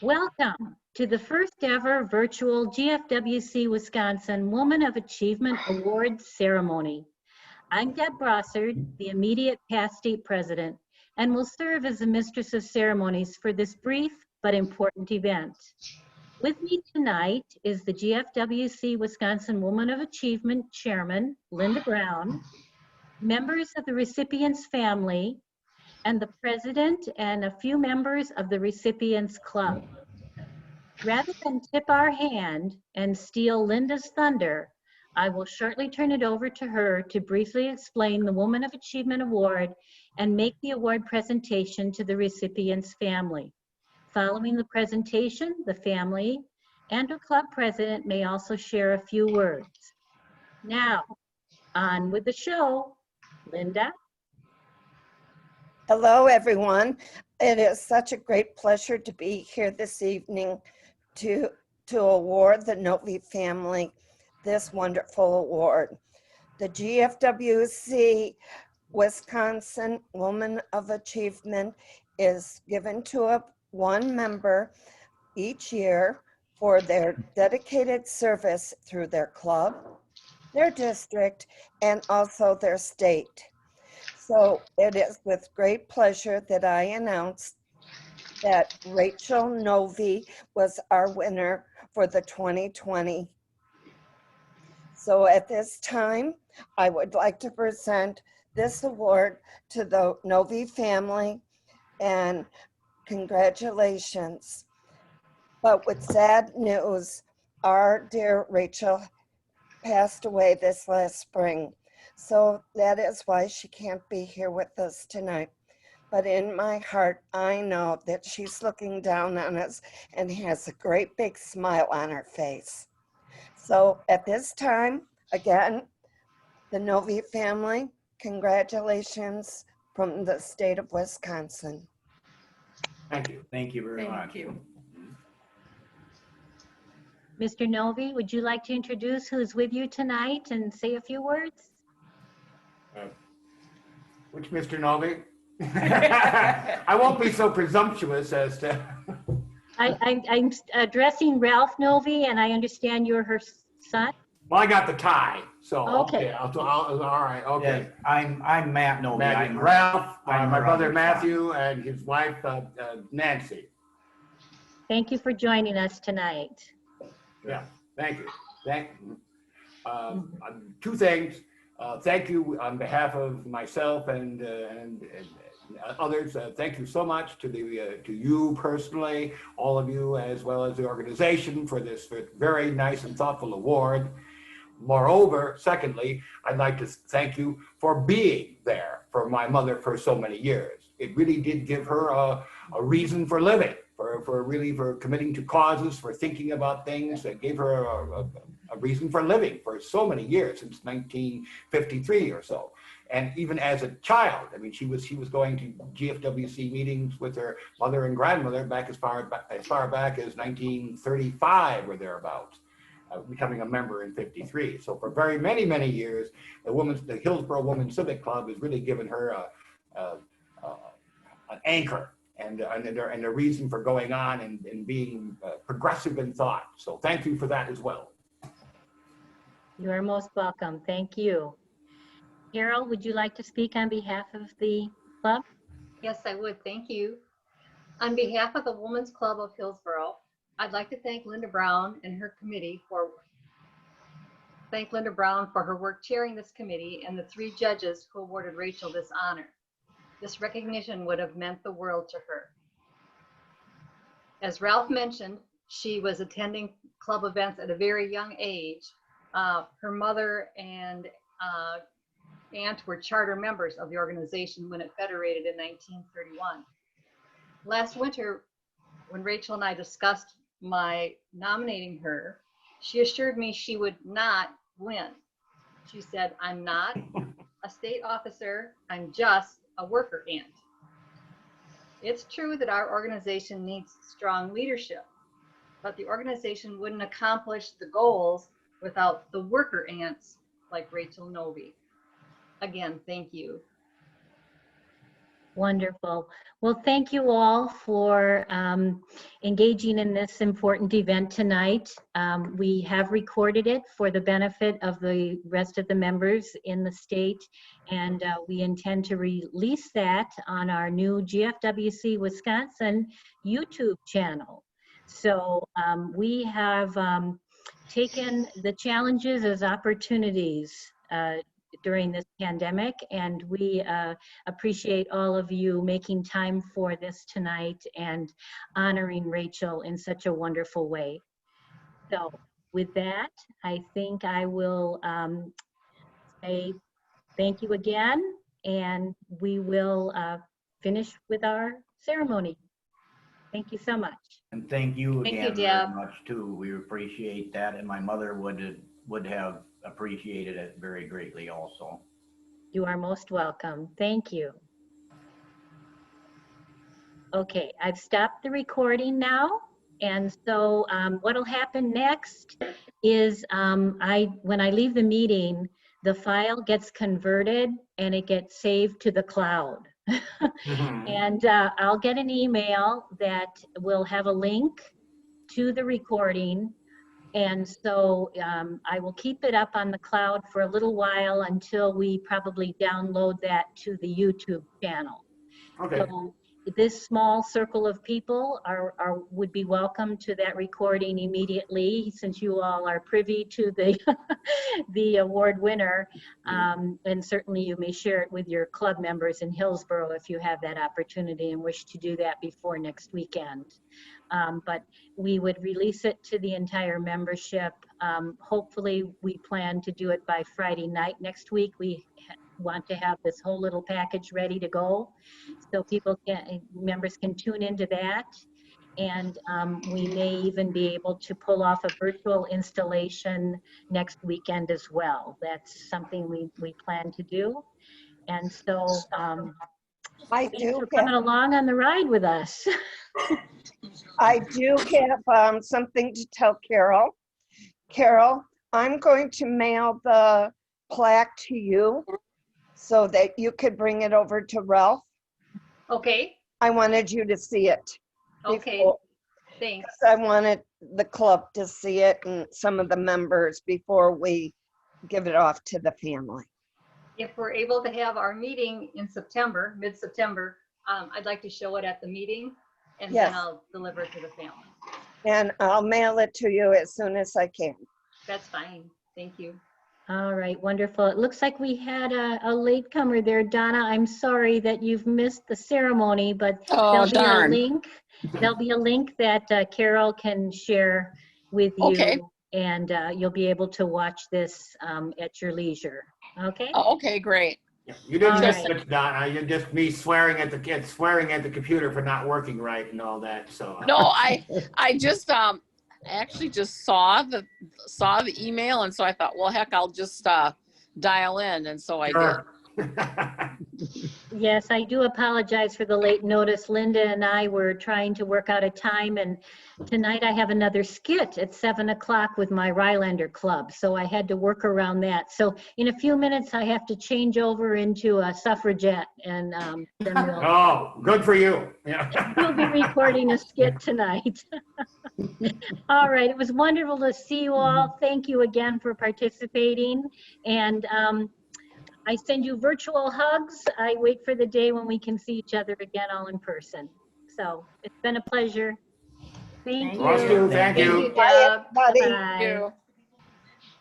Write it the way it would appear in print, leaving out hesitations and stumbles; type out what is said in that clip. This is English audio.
Welcome to the first ever virtual GFWC-Wisconsin Woman of Achievement Awards ceremony. I'm Deb Brossard, the immediate past state president, and will serve as the mistress of ceremonies for this brief but important event. With me tonight is the GFWC-Wisconsin Woman of Achievement Chairman, Linda Brown, members of the recipient's family, and the president and a few members of the recipient's club. Rather than tip our hand and steal Linda's thunder, I will shortly turn it over to her to briefly explain the Woman of Achievement Award and make the award presentation to the recipient's family. Following the presentation, the family and her club president may also share a few words. Now, on with the show. Linda? Hello, everyone. It is such a great pleasure to be here this evening to award the Novi family this wonderful award. The GFWC Wisconsin Woman of Achievement is given to one member each year for their dedicated service through their club, their district, and also their state. So it is with great pleasure that I announce that Rachel Novi was our winner for the 2020. So at this time, I would like to present this award to the Novi family and congratulations. But with sad news, our dear Rachel passed away this last spring. So that is why she can't be here with us tonight. But in my heart, I know that she's looking down on us and has a great big smile on her face. So at this time, again, the Novi family, congratulations from the state of Wisconsin. Thank you. Thank you very much. Thank you. Mr. Novi, would you like to introduce who's with you tonight and say a few words? Which Mr. Novi? I won't be so presumptuous as to. I'm addressing Ralph Novi, and I understand you're her son. Well, I got the tie, so Okay. all right, okay. Yeah, I'm Matt Novi. Matthew, I'm Ralph, I'm my her brother other Matthew, and his wife Nancy. Thank you for joining us tonight. Yeah, thank you. Two things. Thank you on behalf of myself and others. Thank you so much to you personally, all of you, as well as the organization for this very nice and thoughtful award. Moreover, secondly, I'd like to thank you for being there for my mother for so many years. It really did give her a reason for living, for committing to causes, for thinking about things. It gave her a reason for living for so many years, since 1953 or so. And even as a child, I mean, she was going to GFWC meetings with her mother and grandmother back as far back as 1935 or thereabouts, becoming a member in 53. So for very many years, the Hillsborough Women's Civic Club has really given her an anchor and a reason for going on and being progressive in thought. So thank you for that as well. You are most welcome. Thank you. Carol, would you like to speak on behalf of the club? Yes, I would. Thank you. On behalf of the Women's Club of Hillsborough, I'd like to thank Linda Brown and her committee for her work chairing this committee and the 3 judges who awarded Rachel this honor. This recognition would have meant the world to her. As Ralph mentioned, she was attending club events at a very young age. Her mother and aunt were charter members of the organization when it federated in 1931. Last winter, when Rachel and I discussed my nominating her, she assured me she would not win. She said, "I'm not a state officer, I'm just a worker ant." It's true that our organization needs strong leadership, but the organization wouldn't accomplish the goals without the worker ants like Rachel Novi. Again, thank you. Wonderful. Well, thank you all for engaging in this important event tonight. We have recorded it for the benefit of the rest of the members in the state, and we intend to release that on our new GFWC Wisconsin YouTube channel. So we have taken the challenges as opportunities during this pandemic, and we appreciate all of you making time for this tonight and honoring Rachel in such a wonderful way. So with that, I think I will say thank you again, and we will finish with our ceremony. Thank you so much. And thank you Thank you, again very Deb. much too. We appreciate that, and my mother would have appreciated it very greatly also. You are most welcome. Thank you. Okay, I've stopped the recording now. And so what'll happen next is when I leave the meeting, the file gets converted and it gets saved to the cloud. And I'll get an email that will have a link to the recording. And so I will keep it up on the cloud for a little while until we probably download that to the YouTube channel. Okay. So this small circle of people would be welcome to that recording immediately, since you all are privy to the the award winner. And certainly you may share it with your club members in Hillsborough if you have that opportunity and wish to do that before next weekend. But we would release it to the entire membership. Hopefully we plan to do it by Friday night next week. We want to have this whole little package ready to go, so members can tune into that. And we may even be able to pull off a virtual installation next weekend as well. That's something we plan to do. And so I thanks do for coming have, along on the ride with us. I do have something to tell Carol. Carol, I'm going to mail the plaque to you so that you could bring it over to Ralph. Okay, I wanted you to see it. okay, before- thanks. I wanted the club to see it and some of the members before we give it off to the family. If we're able to have our meeting in September, mid-September, I'd like to show it at the meeting, and Yes. then I'll deliver it to the family. And I'll mail it to you as soon as I can. That's fine, thank you. All right, wonderful. It looks like we had a latecomer there, Donna. I'm sorry that you've missed the ceremony, but Oh, darn. There'll be a link that Carol can share with you. Okay. And you'll be able to watch this at your leisure. Okay? Oh, okay, great. Yeah, you didn't All miss right. it, Donna. You're just me swearing at the kids, swearing at the computer for not working right and all that. So No, I just actually just saw the email, and so I thought, well, heck, I'll just dial in, and so I did. Sure. Yes, I do apologize for the late notice. Linda and I were trying to work out a time, and tonight I have another skit at 7 o'clock with my Rylander Club, so I had to work around that. So in a few minutes, I have to change over into a suffragette, and then Oh, good for you. Yeah. we'll be recording a skit tonight. All right, it was wonderful to see you all. Thank you again for participating, and I send you virtual hugs. I wait for the day when we can see each other again all in person. So it's been a pleasure. Thank Thank you. Us too, thank Thank you. you, Bye, Deb. everybody. Bye. Thank you.